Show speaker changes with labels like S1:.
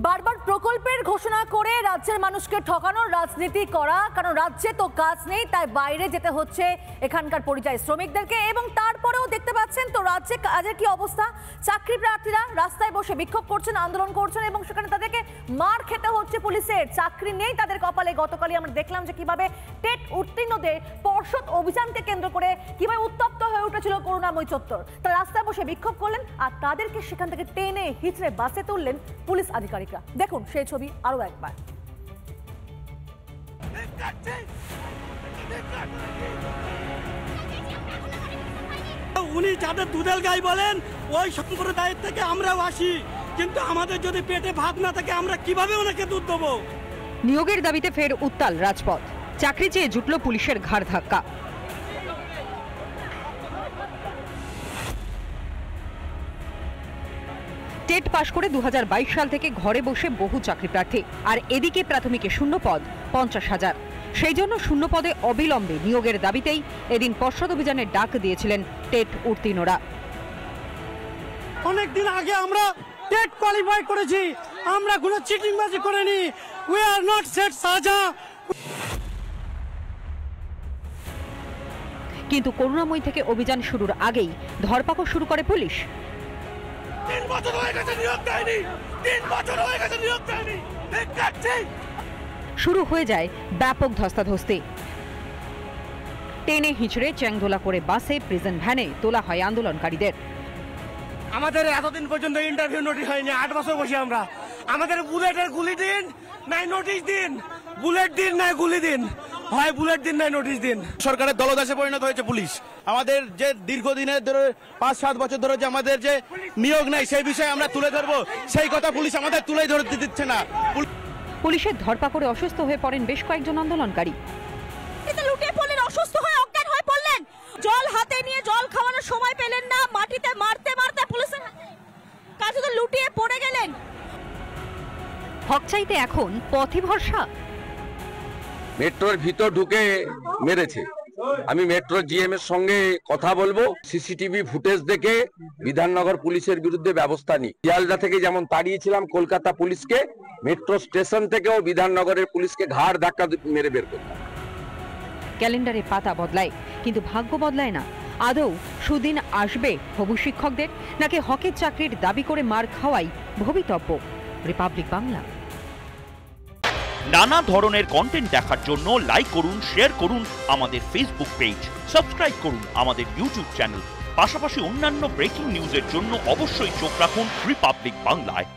S1: বারবার প্রকল্পের ঘোষণা করে রাজ্যের মানুষকে ঠকানোর রাজনীতি করা, কারণ রাজ্যে তো কাজ নেই, তাই বাইরে যেতে হচ্ছে এখানকার পরিযায়ী শ্রমিকদেরকে। এবং তারপরেও দেখতে পাচ্ছেন তো রাজ্যে কাজের কি অবস্থা। চাকরি প্রার্থীরা রাস্তায় বসে বিক্ষোভ করছেন, আন্দোলন করছেন এবং সেখানে তাদেরকে মার খেতে হচ্ছে পুলিশের। চাকরি নেই তাদের কপালে। গতকালই আমরা দেখলাম যে কিভাবে টেট উত্তীর্ণদের পর্ষদ অভিযানকে কেন্দ্র করে কিভাবে উত্তপ্ত হয়ে উঠেছিল করুণাময় চত্বর। তারা রাস্তায় বসে বিক্ষোভ করলেন আর তাদেরকে সেখান থেকে টেনে হিচড়ে বাসে তুললেন পুলিশ আধিকারিকরা। দেখুন সেই ছবি আরো একবার।
S2: উনি যাদের দুধের গাই বলেন ওই সম্প্রদায়ের থেকে আমরাও আসি, কিন্তু আমাদের যদি পেটে ভাত না থাকে আমরা কিভাবে ওনাকে দুধ দেবো।
S3: নিয়োগের দাবিতে ফের উত্তাল রাজপথ। চাকরি চেয়ে জুটল পুলিশের ঘাড় ধাক্কা। টেট পাশ করে 2022 সাল থেকে ঘরে বসে বহু চাকরি প্রার্থী, আর এদিকে প্রাথমিকে শূন্য পদ 50,000। সেই জন্য শূন্য পদে অবিলম্বে নিয়োগের দাবিতেই এদিন পর্ষদ অভিযানের ডাক দিয়েছিলেন টেট উত্তীর্ণরা।
S2: অনেকদিন আগে আমরা টেট কোয়ালিফাই করেছি, আমরা কোনো চিটিংবাজি করিনি। উই আর নট সেট সাজা।
S3: কিন্তু করুণাময়ী থেকে অভিযান শুরুর আগেই ধরপাকড় শুরু করে পুলিশ।
S2: 3 বছর হয়ে গেছে নিয়োগ দেয়নি, 3 বছর হয়ে গেছে নিয়োগ দেয়নি।
S3: শুরু হয়ে যায় ব্যাপক ধস্তাধস্তি। টেনে হিঁচড়ে চ্যাংদোলা করে বাসে, প্রিজন ভ্যানে তোলা হয় আন্দোলনকারীদের।
S2: আমাদের এতদিন পর্যন্ত ইন্টারভিউ নোটিশ হয়নি, 8 বছর বসে আমরা। আমাদের বুলেটের গুলি দিন নাই নোটিশ দিন, বুলেট দিন নাই গুলি দিন, হয় বুলেট দিন নাই নোটিশ দিন।
S4: সরকারের দলদাসে পরিণত হয়েছে পুলিশ। আমাদের যে দীর্ঘদিনের ধরে 5-7 বছর ধরে যে আমাদের যে নিয়োগ নাই সেই বিষয়ে আমরা তুলে ধরবো, সেই কথা পুলিশ আমাদের তুলে ধরতে দিচ্ছে না।
S3: পুলিশের ধরপাকড়ে অসুস্থ হয়ে পড়েন বেশ কয়েকজন আন্দোলনকারী।
S1: লুটে পড়লেন, অসুস্থ হয়ে অজ্ঞান হয়ে পড়লেন, জল হাতে নিয়ে জল খাওয়ানোর সময় পেলেন না, মাটিতে মারতে মারতে পুলিশের কাছে তো লুটিয়ে পড়ে গেলেন।
S3: হক চাইতে এখন পথই ভরসা।
S5: মেট্রোর ভিতর ঢুকে মেরেছে। আমি মেট্রো জিএম এর সঙ্গে কথা বলবো, সিসিটিভি ফুটেজ দেখে বিধাননগর পুলিশের বিরুদ্ধে ব্যবস্থা নিই। শিয়ালদা থেকে যেমন তাড়িয়েছিলাম কলকাতা পুলিশকে, মেট্রো স্টেশন থেকেও বিধাননগরের পুলিশকে ঘাড় ধাক্কা মেরে বের করতাম।
S3: ক্যালেন্ডারে পাতা বদলায়, কিন্তু ভাগ্য বদলায় না। আদৌ সুদিন আসবে হবু শিক্ষকদের, নাকি হকের চাকরির দাবি করে মার খাওয়াই ভবিতব্য? রিপাবলিক বাংলা।
S6: নানা ধরনের কন্টেন্ট দেখার জন্য লাইক করুন, শেয়ার করুন আমাদের ফেসবুক পেজ, সাবস্ক্রাইব করুন আমাদের ইউটিউব চ্যানেল। পাশাপাশি অন্যান্য ব্রেকিং নিউজের জন্য অবশ্যই চোখ রাখুন রিপাবলিক বাংলায়।